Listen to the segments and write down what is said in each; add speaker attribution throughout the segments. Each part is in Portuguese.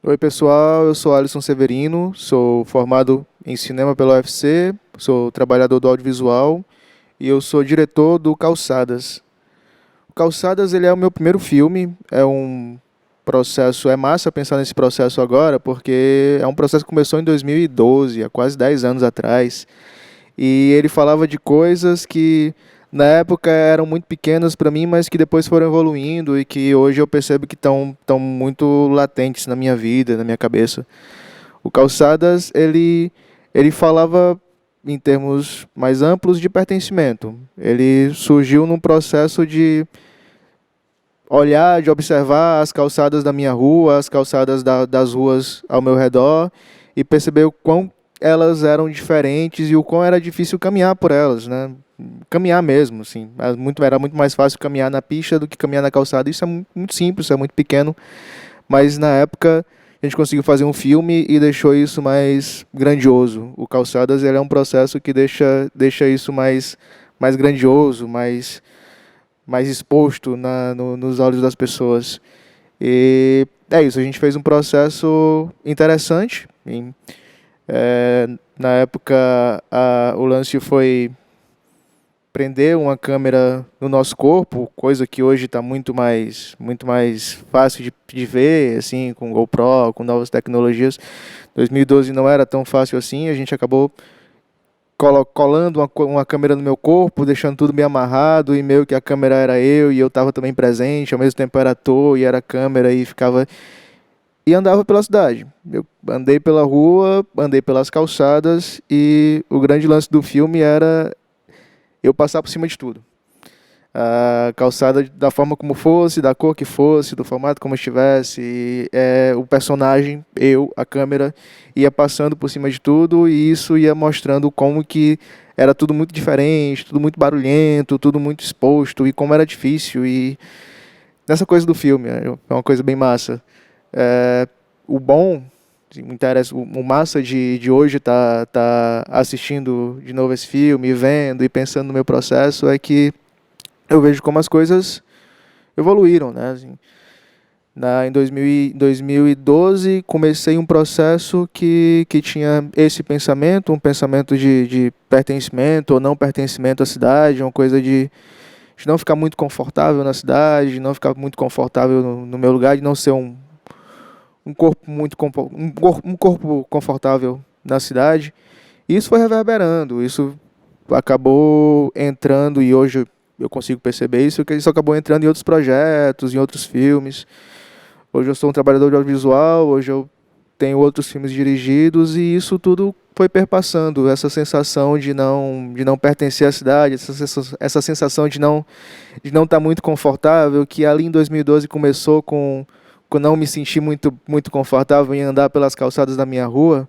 Speaker 1: Oi, pessoal, eu sou Alisson Severino, sou formado em cinema pela UFC, sou trabalhador do audiovisual e eu sou diretor do Calçadas. O Calçadas, ele é o meu primeiro filme, é um processo, é massa pensar nesse processo agora, porque é um processo que começou em 2012, há quase 10 anos atrás, e ele falava de coisas que na época eram muito pequenas para mim, mas que depois foram evoluindo e que hoje eu percebo que estão muito latentes na minha vida, na minha cabeça. O Calçadas, ele falava em termos mais amplos de pertencimento. Ele surgiu num processo de olhar, de observar as calçadas da minha rua, as calçadas das ruas ao meu redor e perceber o quão elas eram diferentes e o quão era difícil caminhar por elas, né? Caminhar mesmo, assim. Era muito mais fácil caminhar na pista do que caminhar na calçada. Isso é muito simples, é muito pequeno, mas na época a gente conseguiu fazer um filme e deixou isso mais grandioso. O Calçadas, ele é um processo que deixa isso mais grandioso, mais exposto nos olhos das pessoas. E é isso, a gente fez um processo interessante. Na época, o lance foi prender uma câmera no nosso corpo, coisa que hoje está muito mais fácil de ver, assim, com GoPro, com novas tecnologias. 2012 não era tão fácil assim, a gente acabou colando uma câmera no meu corpo, deixando tudo meio amarrado, e meio que a câmera era eu, e eu estava também presente, ao mesmo tempo era ator, e era câmera, e ficava... E andava pela cidade. Eu andei pela rua, andei pelas calçadas, e o grande lance do filme era eu passar por cima de tudo. A calçada da forma como fosse, da cor que fosse, do formato como estivesse, o personagem, eu, a câmera, ia passando por cima de tudo e isso ia mostrando como que era tudo muito diferente, tudo muito barulhento, tudo muito exposto e como era difícil. E nessa coisa do filme, é uma coisa bem massa. O bom, me interessa, o massa de hoje tá assistindo de novo esse filme, vendo e pensando no meu processo é que eu vejo como as coisas evoluíram, né? Assim, em 2012 comecei um processo que tinha esse pensamento, um pensamento de pertencimento ou não pertencimento à cidade, uma coisa de não ficar muito confortável na cidade, de não ficar muito confortável no meu lugar, de não ser um corpo um corpo confortável na cidade. E isso foi reverberando, isso acabou entrando e hoje eu consigo perceber isso, que isso acabou entrando em outros projetos, em outros filmes. Hoje eu sou um trabalhador de audiovisual, hoje eu tenho outros filmes dirigidos e isso tudo foi perpassando, essa sensação de não pertencer à cidade, essa sensação de não estar muito confortável, que ali em 2012 começou com não me sentir muito confortável em andar pelas calçadas da minha rua,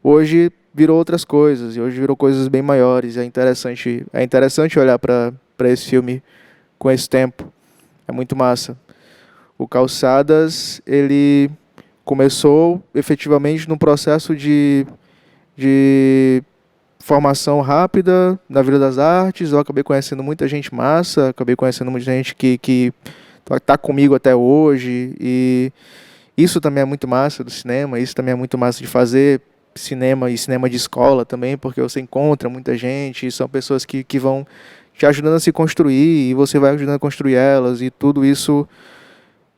Speaker 1: hoje virou outras coisas, e hoje virou coisas bem maiores. É interessante olhar para esse filme com esse tempo. É muito massa. O Calçadas, ele começou efetivamente num processo de formação rápida na vida das artes. Eu acabei conhecendo muita gente massa, acabei conhecendo muita gente que está comigo até hoje. E isso também é muito massa do cinema, isso também é muito massa de fazer cinema e cinema de escola também, porque você encontra muita gente, e são pessoas que vão te ajudando a se construir, e você vai ajudando a construir elas, e tudo isso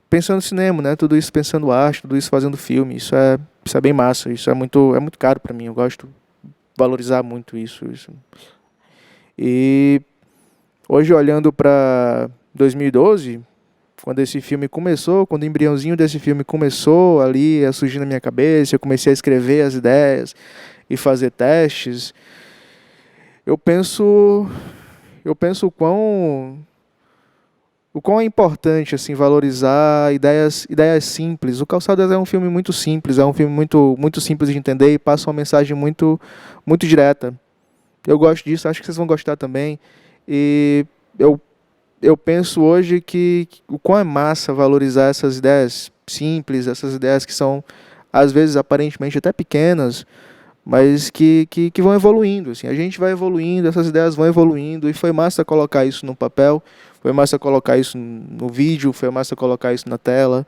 Speaker 1: pensando no cinema, né? Tudo isso pensando arte, tudo isso fazendo filme. Isso é bem massa, isso é muito caro para mim, eu gosto de valorizar muito isso. E hoje olhando para 2012, quando esse filme começou, quando o embriãozinho desse filme começou ali a surgir na minha cabeça, eu comecei a escrever as ideias e fazer testes, eu penso o quão é importante assim valorizar ideias simples. O Calçadas é um filme muito simples, é um filme muito simples de entender e passa uma mensagem muito direta. Eu gosto disso, acho que vocês vão gostar também. E eu penso hoje que o quão é massa valorizar essas ideias simples, essas ideias que são, às vezes, aparentemente até pequenas, mas que vão evoluindo. Assim. A gente vai evoluindo, essas ideias vão evoluindo, e foi massa colocar isso no papel, foi massa colocar isso no vídeo, foi massa colocar isso na tela,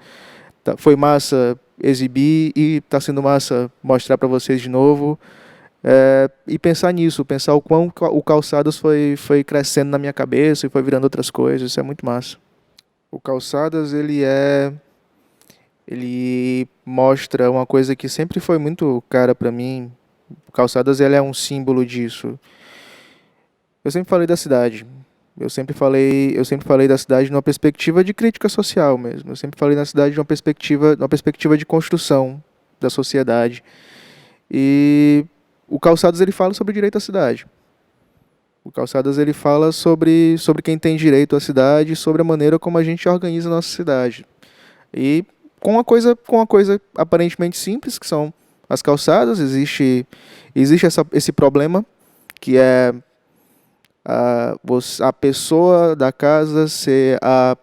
Speaker 1: foi massa exibir e está sendo massa mostrar para vocês de novo. E pensar nisso, pensar o quão o Calçadas foi crescendo na minha cabeça e foi virando outras coisas, isso é muito massa. O Calçadas, ele mostra uma coisa que sempre foi muito cara para mim. O Calçadas, ele é um símbolo disso. Eu sempre falei da cidade. Eu sempre falei da cidade numa perspectiva de crítica social mesmo. Eu sempre falei da cidade numa perspectiva de construção da sociedade. E o Calçadas, ele fala sobre direito à cidade. O Calçadas, ele fala sobre quem tem direito à cidade, sobre a maneira como a gente organiza a nossa cidade. E com uma coisa aparentemente simples, que são as calçadas, existe esse problema, que é a pessoa da casa ser a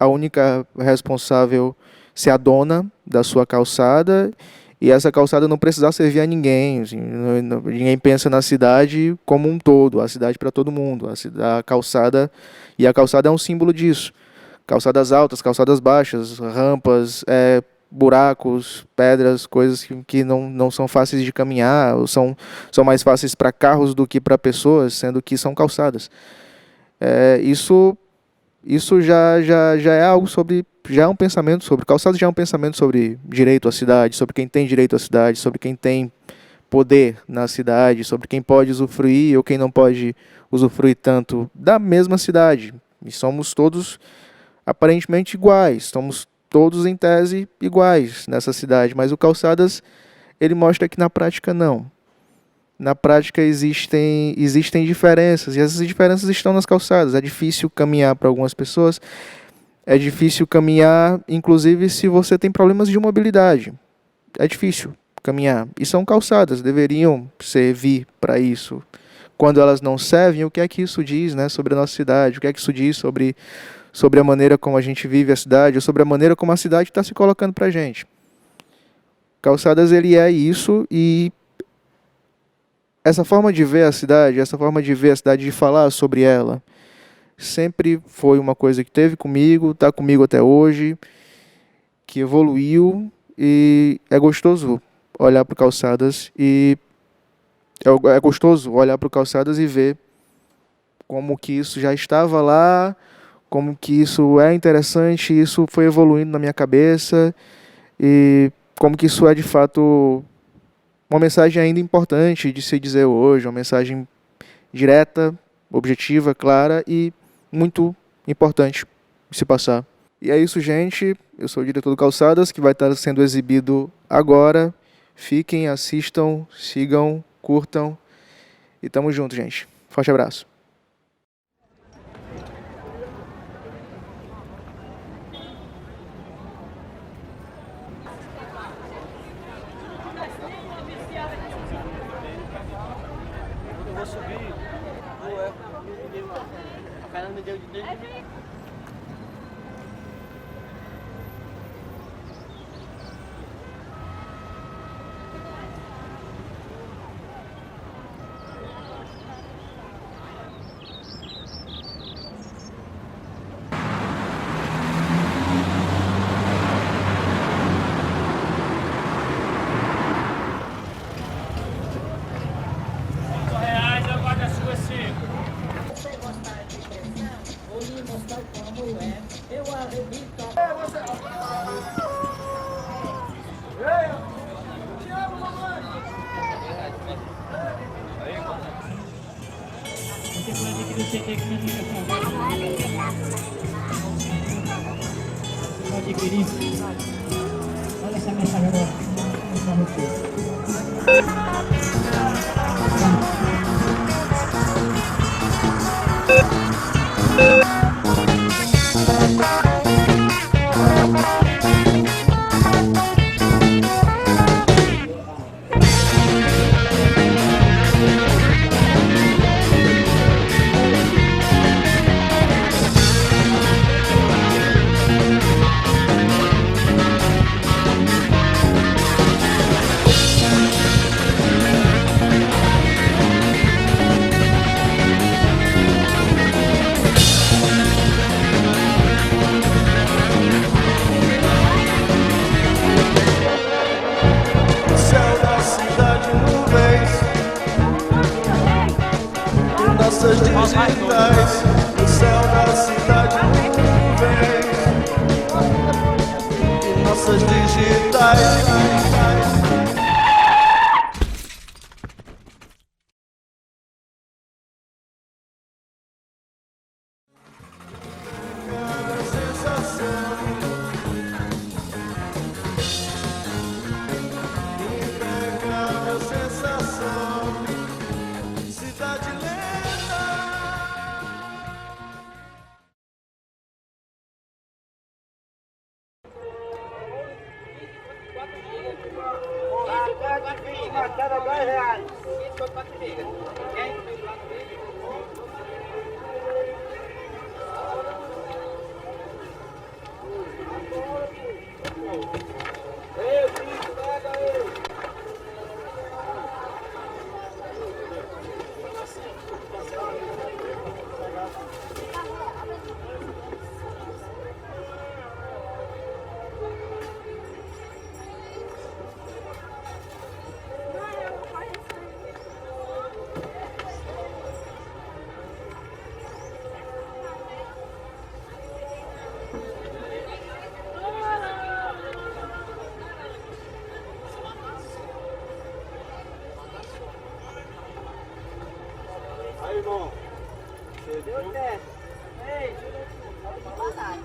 Speaker 1: única responsável, ser a dona da sua calçada, e essa calçada não precisar servir a ninguém. Assim, ninguém pensa na cidade como um todo, a cidade para todo mundo. A calçada é um símbolo disso. Calçadas altas, calçadas baixas, rampas, buracos, pedras, coisas que não são fáceis de caminhar, ou são mais fáceis para carros do que para pessoas, sendo que são calçadas. Isso já é algo sobre, já é um pensamento sobre calçadas, já é um pensamento sobre direito à cidade, sobre quem tem direito à cidade, sobre quem tem poder na cidade, sobre quem pode usufruir ou quem não pode usufruir tanto da mesma cidade. E somos todos aparentemente iguais, estamos todos em tese iguais nessa cidade, mas o Calçadas, ele mostra que na prática não. Na prática existem diferenças, e essas diferenças estão nas calçadas. É difícil caminhar para algumas pessoas, é difícil caminhar, inclusive se você tem problemas de mobilidade. É difícil caminhar. E são calçadas, deveriam servir para isso. Quando elas não servem, o que é que isso diz, né, sobre a nossa cidade? O que é que isso diz sobre a maneira como a gente vive a cidade, ou sobre a maneira como a cidade está se colocando para a gente? Calçadas, ele é isso, e essa forma de ver a cidade, de falar sobre ela, sempre foi uma coisa que teve comigo, está comigo até hoje, que evoluiu, e é gostoso olhar para o Calçadas e ver como que isso já estava lá, como que isso é interessante, isso foi evoluindo na minha cabeça, e como que isso é de fato uma mensagem ainda importante de se dizer hoje, uma mensagem direta, objetiva, clara e muito importante de se passar. E é isso, gente. Eu sou o diretor do Calçadas, que vai estar sendo exibido agora. Fiquem, assistam, sigam, curtam e tamo junto, gente. Forte abraço.
Speaker 2: Eu vou subir. A Fernanda me deu de dentro.
Speaker 3: Pode adquirir. Olha essa mensagem agora.
Speaker 4: digitais, no céu da cidade nuvens, e nossas digitais.
Speaker 2: Aí, irmão.
Speaker 3: Deu certo. Ei, boa tarde.